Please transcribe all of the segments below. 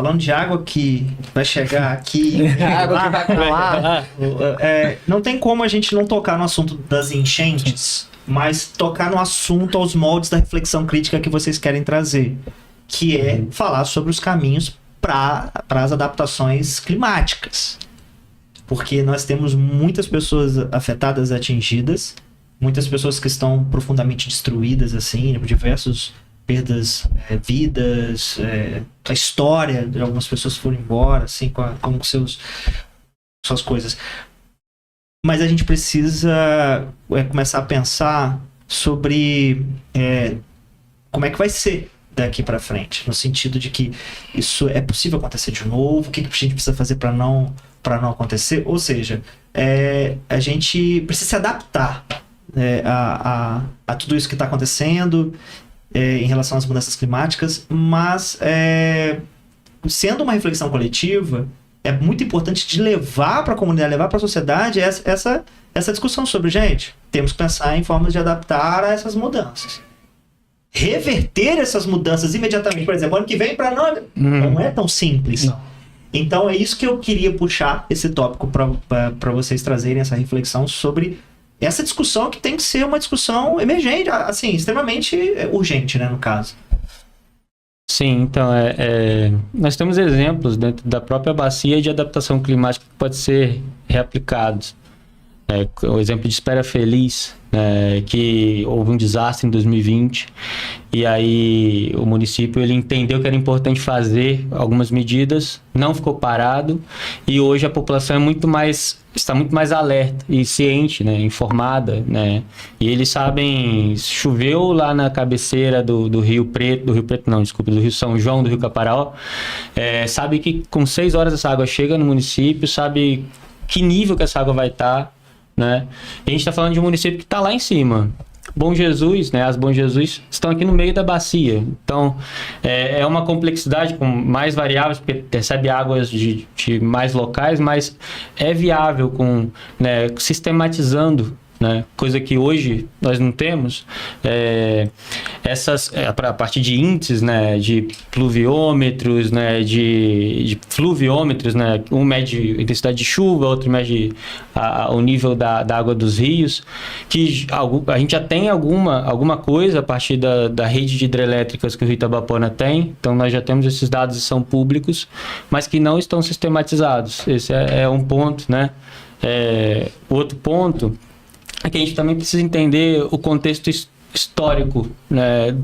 falando de água que vai chegar aqui, água que vai pra lá. Não tem como a gente não tocar no assunto das enchentes, mas tocar no assunto aos moldes da reflexão crítica que vocês querem trazer, que é falar sobre os caminhos para as adaptações climáticas. Porque nós temos muitas pessoas afetadas, atingidas, muitas pessoas que estão profundamente destruídas, assim, diversos perdas, vidas, a história de algumas pessoas foram embora, assim, com suas coisas. Mas a gente precisa começar a pensar sobre como é que vai ser daqui para frente, no sentido de que isso é possível acontecer de novo, o que a gente precisa fazer para não acontecer, ou seja, a gente precisa se adaptar a tudo isso que está acontecendo em relação às mudanças climáticas, mas sendo uma reflexão coletiva, é muito importante de levar para a comunidade, levar para a sociedade essa discussão sobre, gente, temos que pensar em formas de adaptar a essas mudanças. Reverter essas mudanças imediatamente, por exemplo, ano que vem para nós, não é tão simples. Não. Então é isso que eu queria puxar esse tópico para vocês trazerem essa reflexão sobre essa discussão, que tem que ser uma discussão emergente, assim, extremamente urgente, né, no caso. Sim, então, nós temos exemplos dentro da própria bacia de adaptação climática que pode ser reaplicados. O exemplo de Espera Feliz, que houve um desastre em 2020 e aí o município ele entendeu que era importante fazer algumas medidas, não ficou parado e hoje a população está muito mais alerta e ciente, informada, e eles sabem, choveu lá na cabeceira do Rio São João, do Rio Caparaó, sabe que com 6 horas essa água chega no município, sabe que nível que essa água vai estar, E a gente está falando de um município que está lá em cima. Bom Jesus, as Bom Jesus estão aqui no meio da bacia. Então, é uma complexidade com mais variáveis, porque recebe águas de mais locais, mas é viável sistematizando, coisa que hoje nós não temos, a partir de índices, de pluviômetros, de fluviômetros, um mede a intensidade de chuva, outro mede o nível da água dos rios, que a gente já tem alguma coisa a partir da rede de hidrelétricas que o Rio Itabapona tem, então nós já temos esses dados e são públicos, mas que não estão sistematizados. Esse é um ponto, outro ponto é que a gente também precisa entender o contexto histórico,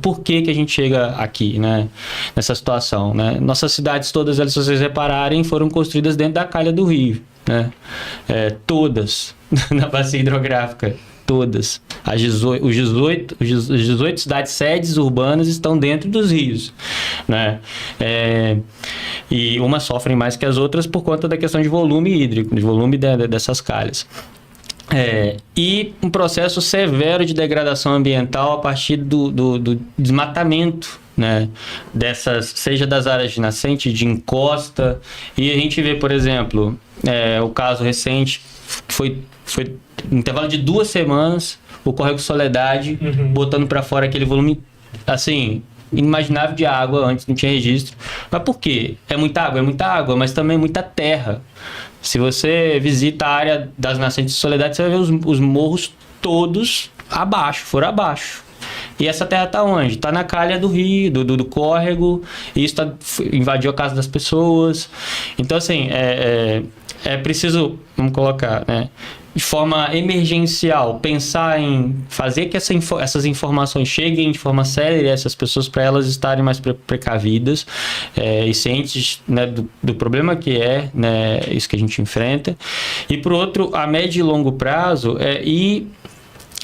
por que a gente chega aqui, nessa situação, Nossas cidades todas, se vocês repararem, foram construídas dentro da calha do rio, todas na bacia hidrográfica, todas. Os 18 cidades sedes urbanas estão dentro dos rios, e umas sofrem mais que as outras por conta da questão de volume hídrico, de volume dessas calhas. E um processo severo de degradação ambiental a partir do desmatamento, seja das áreas de nascente, de encosta, e a gente vê, por exemplo, o caso recente, que foi no intervalo de 2 semanas, o Córrego Soledade, botando para fora aquele volume, assim, inimaginável de água, antes não tinha registro. Mas por quê? É muita água, mas também muita terra. Se você visita a área das nascentes de Soledade, você vai ver os morros todos foram abaixo. E essa terra está onde? Está na calha do rio, do córrego, e isso invadiu a casa das pessoas. Então, assim, é preciso, vamos colocar, de forma emergencial, pensar em fazer que essas informações cheguem de forma séria a essas pessoas, para elas estarem mais precavidas e cientes, do problema que isso que a gente enfrenta. E, por outro, a médio e longo prazo, ir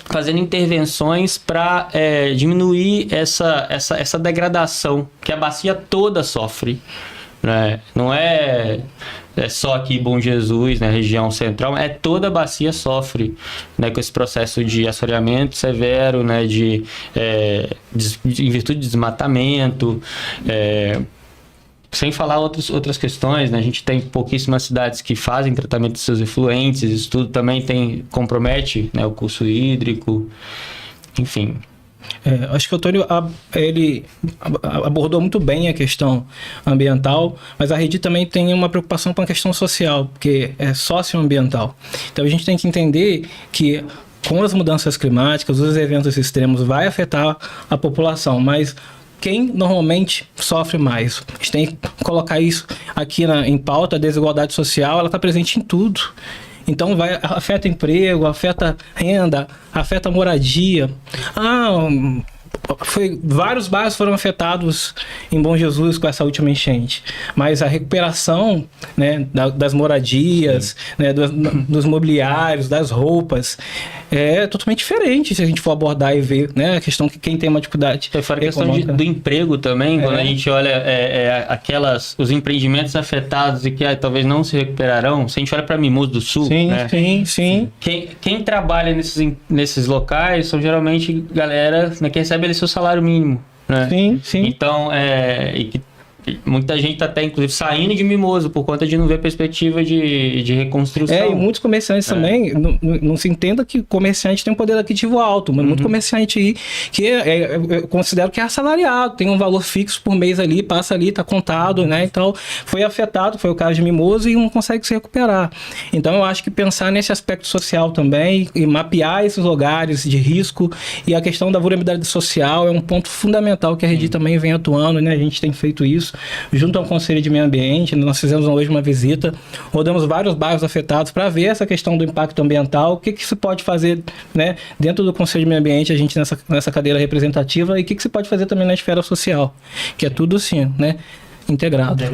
fazendo intervenções para diminuir essa degradação que a bacia toda sofre. Não é só aqui Bom Jesus, na região central, toda a bacia sofre com esse processo de assoreamento severo, em virtude de desmatamento, sem falar outras questões, A gente tem pouquíssimas cidades que fazem tratamento de seus efluentes, isso tudo também compromete o curso hídrico, enfim. Acho que o Antônio ele abordou muito bem a questão ambiental, mas a Redi também tem uma preocupação com a questão social, porque é socioambiental. Então a gente tem que entender que com as mudanças climáticas, os eventos extremos vai afetar a população, mas quem normalmente sofre mais? A gente tem que colocar isso aqui em pauta. A desigualdade social, ela está presente em tudo. Então afeta emprego, afeta renda, afeta moradia. Vários bairros foram afetados em Bom Jesus com essa última enchente, mas a recuperação, né, das moradias, né, dos mobiliários, das roupas, é totalmente diferente se a gente for abordar e ver, né, a questão que quem tem uma dificuldade. Fora a questão do emprego também, quando a gente olha os empreendimentos afetados e que talvez não se recuperarão, se a gente olha para Mimoso do Sul, sim, né? Sim. Quem trabalha nesses locais são geralmente galera, né, que recebe ali seu salário mínimo, né? Sim. Então, muita gente está até, inclusive, saindo de Mimoso por conta de não ver perspectiva de reconstrução. E muitos comerciantes também, não se entenda que comerciante tem um poder aquisitivo alto, mas muito comerciante aí que eu considero que é assalariado, tem um valor fixo por mês ali, passa ali, está contado, né? Então, foi afetado, foi o caso de Mimoso e não consegue se recuperar. Então, eu acho que pensar nesse aspecto social também e mapear esses lugares de risco e a questão da vulnerabilidade social é um ponto fundamental que a Redi também vem atuando, né? A gente tem feito isso junto ao Conselho de Meio Ambiente. Nós fizemos hoje uma visita, rodamos vários bairros afetados para ver essa questão do impacto ambiental, o que se pode fazer, né, dentro do Conselho de Meio Ambiente, a gente nessa cadeira representativa, e o que se pode fazer também na esfera social, que é tudo assim, né, integrado.